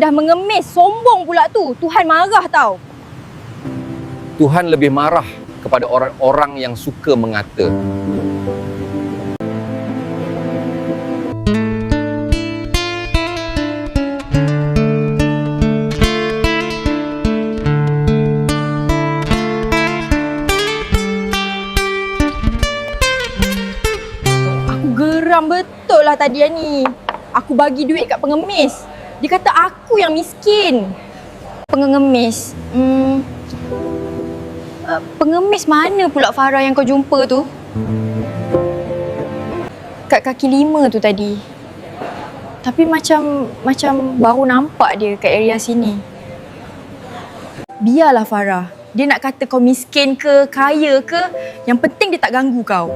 Dah mengemis, sombong pula tu. Tuhan marah tau. Tuhan lebih marah kepada orang-orang yang suka mengata. Aku geram betul lah tadi ni. Aku bagi duit kat pengemis. Dia kata aku yang miskin. Pengemis. Pengemis mana pula Farah yang kau jumpa tu? Kat kaki 5 tu tadi. Tapi macam baru nampak dia kat area sini. Biarlah Farah. Dia nak kata kau miskin ke, kaya ke, yang penting dia tak ganggu kau.